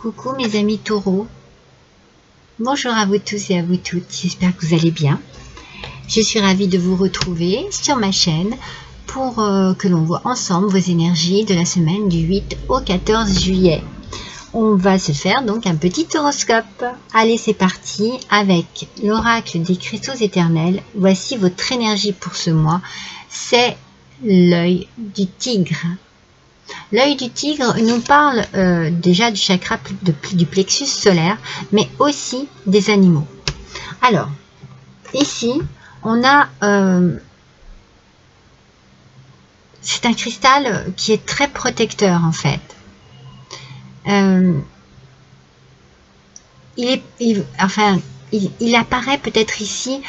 Coucou mes amis taureaux, bonjour à vous tous et à vous toutes, j'espère que vous allez bien. Je suis ravie de vous retrouver sur ma chaîne pour que l'on voit ensemble vos énergies de la semaine du 8 au 14 juillet. On va se faire donc un petit horoscope. Allez, c'est parti avec l'oracle des cristaux éternels. Voici votre énergie pour ce mois, c'est l'œil du tigre. L'œil du tigre nous parle déjà du chakra du plexus solaire, mais aussi des animaux. Alors, ici, on a... c'est un cristal qui est très protecteur, en fait. Il apparaît peut-être ici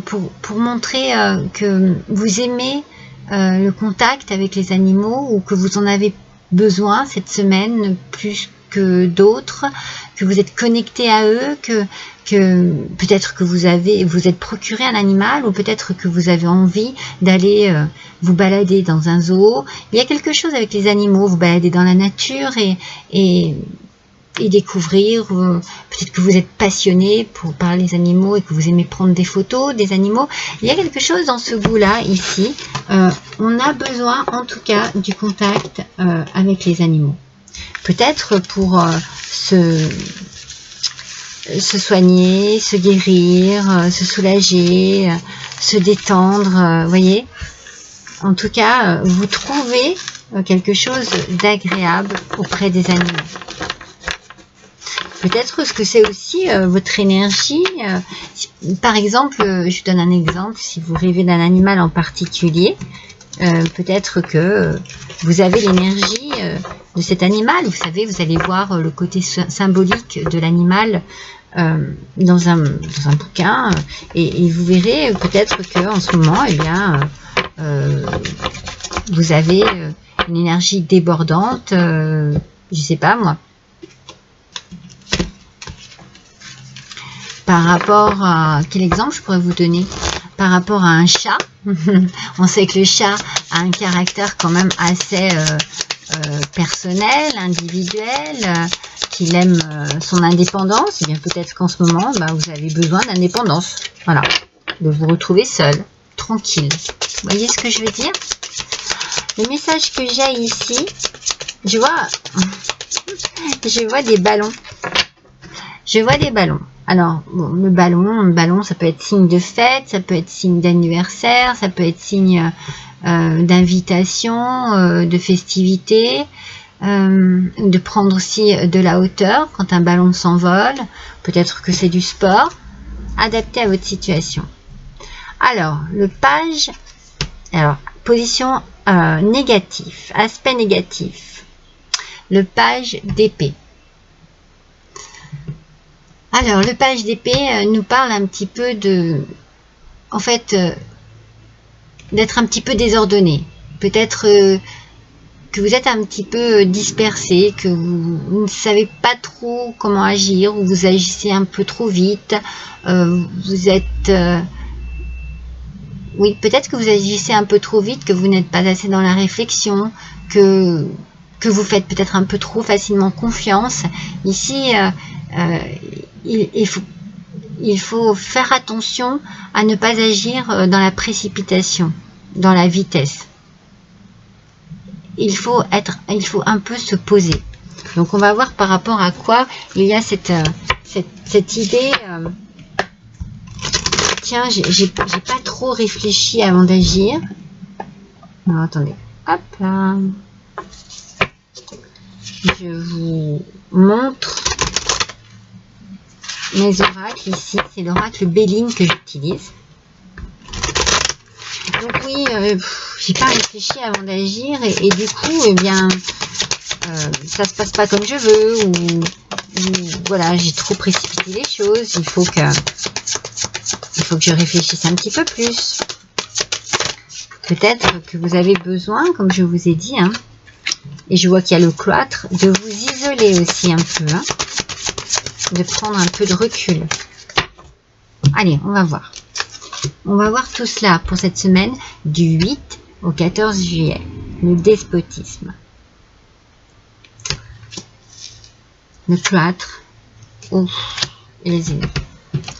pour montrer que vous aimez le contact avec les animaux ou que vous en avez besoin cette semaine plus que d'autres, que vous êtes connecté à eux, que peut-être que vous êtes procuré un animal ou peut-être que vous avez envie d'aller vous balader dans un zoo. Il y a quelque chose avec les animaux, vous baladez dans la nature et découvrir, peut-être que vous êtes passionné par les animaux et que vous aimez prendre des photos des animaux. Il y a quelque chose dans ce goût-là ici. On a besoin en tout cas du contact avec les animaux. Peut-être pour se soigner, se guérir, se soulager, se détendre, voyez. En tout cas, vous trouvez quelque chose d'agréable auprès des animaux. Peut-être que c'est aussi votre énergie. Par exemple, je donne un exemple, si vous rêvez d'un animal en particulier, peut-être que vous avez l'énergie de cet animal. Vous savez, vous allez voir le côté symbolique de l'animal dans un bouquin et vous verrez peut-être qu'en ce moment, eh bien, vous avez une énergie débordante, je ne sais pas moi. Par rapport à... Quel exemple je pourrais vous donner? Par rapport à un chat. On sait que le chat a un caractère quand même assez personnel, individuel, qu'il aime son indépendance. Et bien peut-être qu'en ce moment, vous avez besoin d'indépendance. Voilà. De vous retrouver seul, tranquille. Vous voyez ce que je veux dire? Le message que j'ai ici, je vois des ballons. Je vois des ballons. Alors, bon, le ballon, ça peut être signe de fête, ça peut être signe d'anniversaire, ça peut être signe d'invitation, de festivité, de prendre aussi de la hauteur quand un ballon s'envole. Peut-être que c'est du sport, adapté à votre situation. Alors, le page, position négative, aspect négatif. Le page d'épée. Alors, le page d'épée nous parle un petit peu de... En fait, d'être un petit peu désordonné. Peut-être que vous êtes un petit peu dispersé, que vous ne savez pas trop comment agir, ou vous agissez un peu trop vite. Vous êtes... oui, peut-être que vous agissez un peu trop vite, que vous n'êtes pas assez dans la réflexion, que vous faites peut-être un peu trop facilement confiance. Ici... il faut faire attention à ne pas agir dans la précipitation, dans la vitesse. Il faut un peu se poser. Donc on va voir par rapport à quoi il y a cette idée. Tiens, j'ai pas trop réfléchi avant d'agir. Alors attendez, hop là. Je vous montre mes oracles ici, c'est l'oracle Béline que j'utilise. Donc oui, j'ai pas réfléchi avant d'agir et du coup, eh bien, ça se passe pas comme je veux ou voilà, j'ai trop précipité les choses. Il faut que je réfléchisse un petit peu plus. Peut-être que vous avez besoin, comme je vous ai dit, et je vois qu'il y a le cloître, de vous isoler aussi un peu, de prendre un peu de recul. Allez, on va voir. On va voir tout cela pour cette semaine du 8 au 14 juillet. Le despotisme. le cloître, ouf, et les ennemis.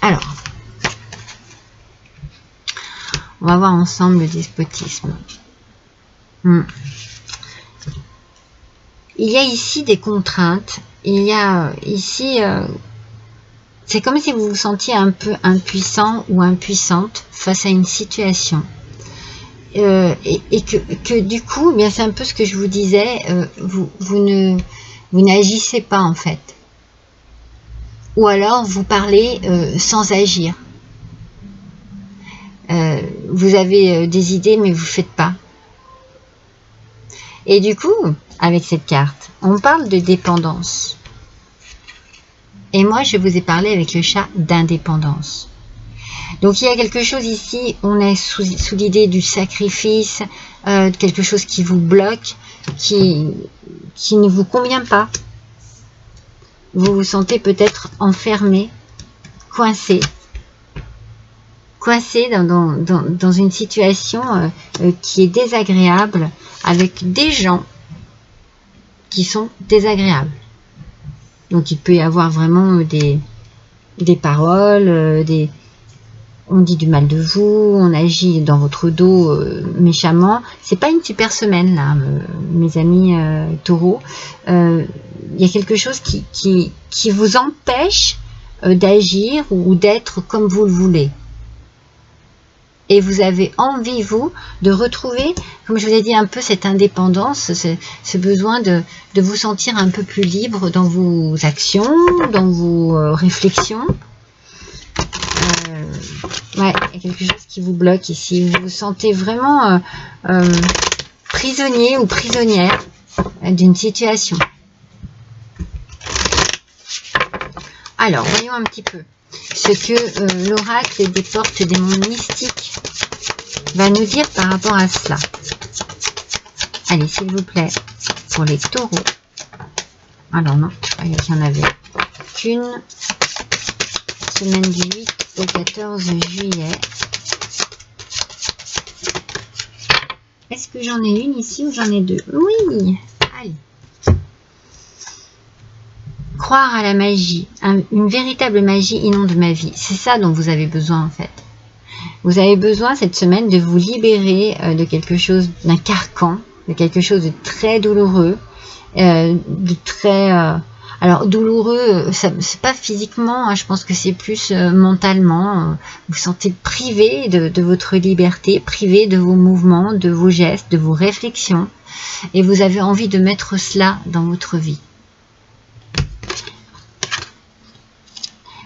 Alors, on va voir ensemble le despotisme. Il y a ici des contraintes. Il y a ici... c'est comme si vous vous sentiez un peu impuissant ou impuissante face à une situation. Et que du coup, bien c'est un peu ce que je vous disais, vous n'agissez pas en fait. Ou alors vous parlez sans agir. Vous avez des idées mais vous ne faites pas. Et du coup, avec cette carte, on parle de dépendance. Et moi, je vous ai parlé avec le chat d'indépendance. Donc, il y a quelque chose ici, on est sous l'idée du sacrifice, quelque chose qui vous bloque, qui ne vous convient pas. Vous vous sentez peut-être enfermé, coincé dans une situation qui est désagréable, avec des gens qui sont désagréables. Donc il peut y avoir vraiment des paroles, on dit du mal de vous, on agit dans votre dos méchamment. C'est pas une super semaine là, mes amis taureaux. Il y a quelque chose qui vous empêche d'agir ou d'être comme vous le voulez. Et vous avez envie, vous, de retrouver, comme je vous ai dit, un peu cette indépendance, ce besoin de vous sentir un peu plus libre dans vos actions, dans vos réflexions. Ouais, il y a quelque chose qui vous bloque ici. Vous vous sentez vraiment prisonnier ou prisonnière d'une situation. Alors, voyons un petit peu ce que l'oracle des portes des mondes mystiques va nous dire par rapport à cela. Allez, s'il vous plaît, pour les taureaux. Alors non, je croyais qu'il y en avait qu'une. Semaine du 8 au 14 juillet. Est-ce que j'en ai une ici ou j'en ai deux? Oui, allez. Croire à la magie, une véritable magie inonde ma vie. C'est ça dont vous avez besoin en fait. Vous avez besoin cette semaine de vous libérer de quelque chose, d'un carcan, de quelque chose de très douloureux, de très... alors douloureux, c'est pas physiquement, hein, je pense que c'est plus mentalement. Vous vous sentez privé de votre liberté, privé de vos mouvements, de vos gestes, de vos réflexions. Et vous avez envie de mettre cela dans votre vie.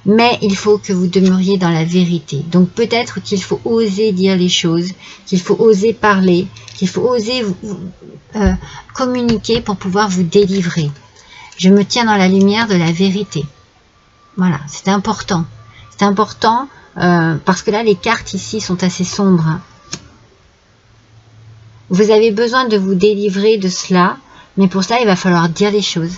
Mais il faut que vous demeuriez dans la vérité. Donc peut-être qu'il faut oser dire les choses, qu'il faut oser parler, qu'il faut oser communiquer pour pouvoir vous délivrer. Je me tiens dans la lumière de la vérité. Voilà, c'est important. C'est important parce que là, les cartes ici sont assez sombres. Hein. Vous avez besoin de vous délivrer de cela, mais pour ça, il va falloir dire les choses.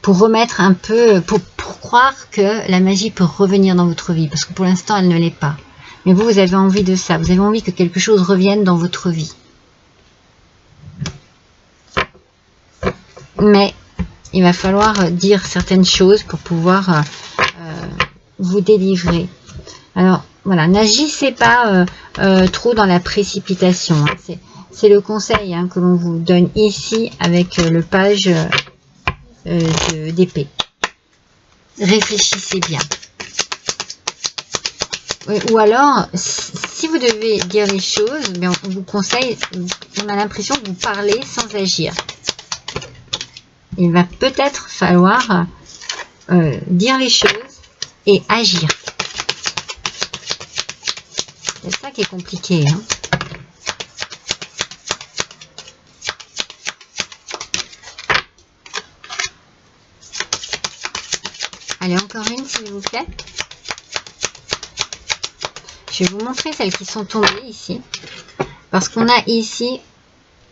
Pour remettre un peu, pour croire que la magie peut revenir dans votre vie, parce que pour l'instant elle ne l'est pas. Mais vous avez envie de ça, vous avez envie que quelque chose revienne dans votre vie. Mais il va falloir dire certaines choses pour pouvoir vous délivrer. Alors voilà, n'agissez pas trop dans la précipitation. Hein. C'est le conseil que l'on vous donne ici avec le page d'épée. Réfléchissez bien. Ou alors, si vous devez dire les choses, bien, on vous conseille, on a l'impression que vous parlez sans agir. Il va peut-être falloir dire les choses et agir. C'est ça qui est compliqué. Hein. Allez, encore une, s'il vous plaît. Je vais vous montrer celles qui sont tombées ici. Parce qu'on a ici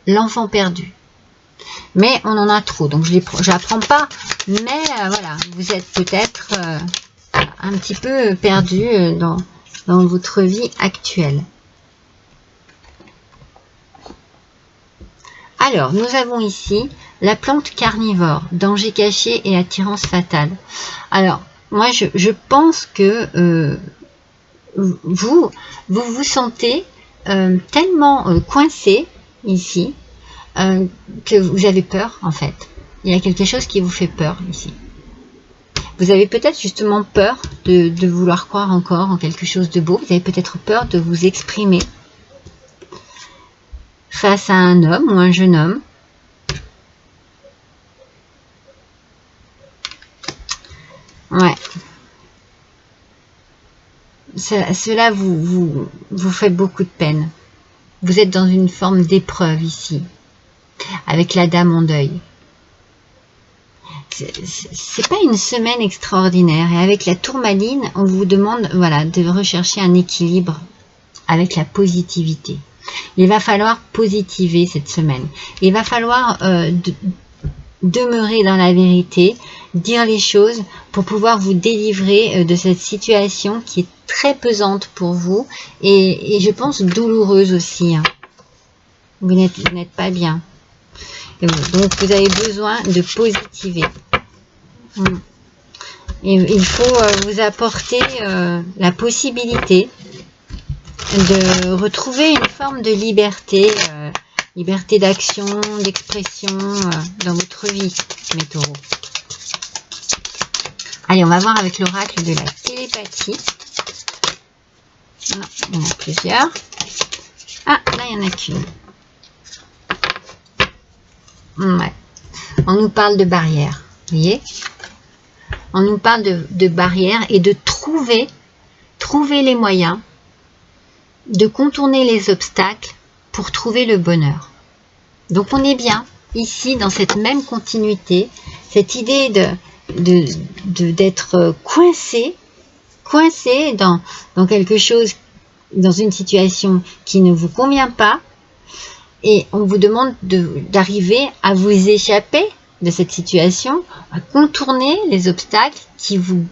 l'enfant perdu. Mais on en a trop, donc je ne la prends pas. Mais voilà, vous êtes peut-être un petit peu perdu dans votre vie actuelle. Alors, nous avons ici la plante carnivore, danger caché et attirance fatale. Alors, moi, je pense que vous vous sentez tellement coincé ici que vous avez peur, en fait. Il y a quelque chose qui vous fait peur ici. Vous avez peut-être justement peur de vouloir croire encore en quelque chose de beau. Vous avez peut-être peur de vous exprimer face à un homme ou un jeune homme. Ouais. Cela vous fait beaucoup de peine. Vous êtes dans une forme d'épreuve ici, avec la dame en deuil. C'est pas une semaine extraordinaire. Et avec la tourmaline, on vous demande, voilà, de rechercher un équilibre avec la positivité. Il va falloir positiver cette semaine. Il va falloir demeurer dans la vérité, dire les choses pour pouvoir vous délivrer de cette situation qui est très pesante pour vous et je pense douloureuse aussi. Hein. Vous n'êtes pas bien. Donc vous avez besoin de positiver. Et il faut vous apporter la possibilité de retrouver une forme de liberté, liberté d'action, d'expression dans votre vie, mes taureaux. Allez, on va voir avec l'oracle de la télépathie. Non, il y en a plusieurs. Ah, là, il n'y en a qu'une. Ouais. On nous parle de barrières, vous voyez? On nous parle de barrières et de trouver les moyens de contourner les obstacles pour trouver le bonheur. Donc on est bien ici dans cette même continuité, cette idée d'être coincé dans quelque chose, dans une situation qui ne vous convient pas, et on vous demande d'arriver à vous échapper de cette situation, à contourner les obstacles qui vous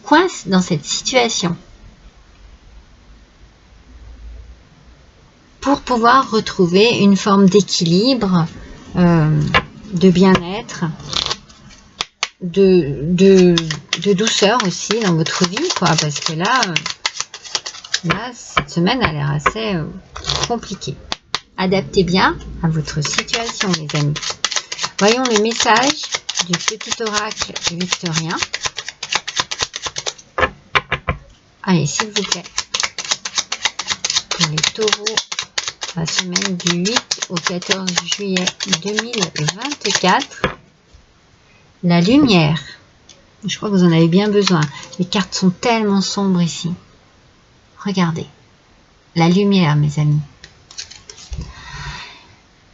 coincent dans cette situation, pour pouvoir retrouver une forme d'équilibre, de bien-être, de douceur aussi dans votre vie, quoi, parce que là, cette semaine a l'air assez compliquée. Adaptez bien à votre situation, les amis. Voyons le message du petit oracle victorien. Allez, s'il vous plaît. Pour les taureaux, la semaine du 8 au 14 juillet 2024. La lumière. Je crois que vous en avez bien besoin. Les cartes sont tellement sombres ici. Regardez. La lumière, mes amis.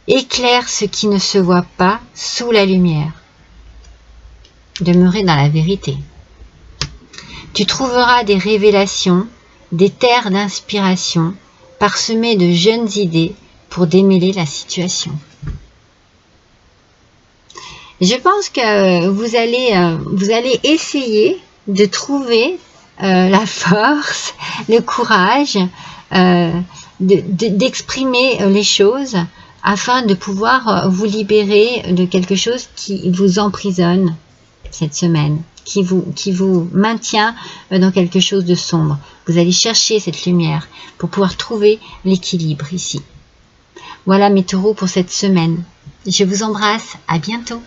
Éclaire ce qui ne se voit pas sous la lumière. Demeurez dans la vérité. Tu trouveras des révélations, des terres d'inspiration, parsemées de jeunes idées pour démêler la situation. Je pense que vous allez essayer de trouver la force, le courage d'exprimer les choses afin de pouvoir vous libérer de quelque chose qui vous emprisonne cette semaine, qui vous maintient dans quelque chose de sombre. Vous allez chercher cette lumière pour pouvoir trouver l'équilibre ici. Voilà mes taureaux pour cette semaine. Je vous embrasse, à bientôt.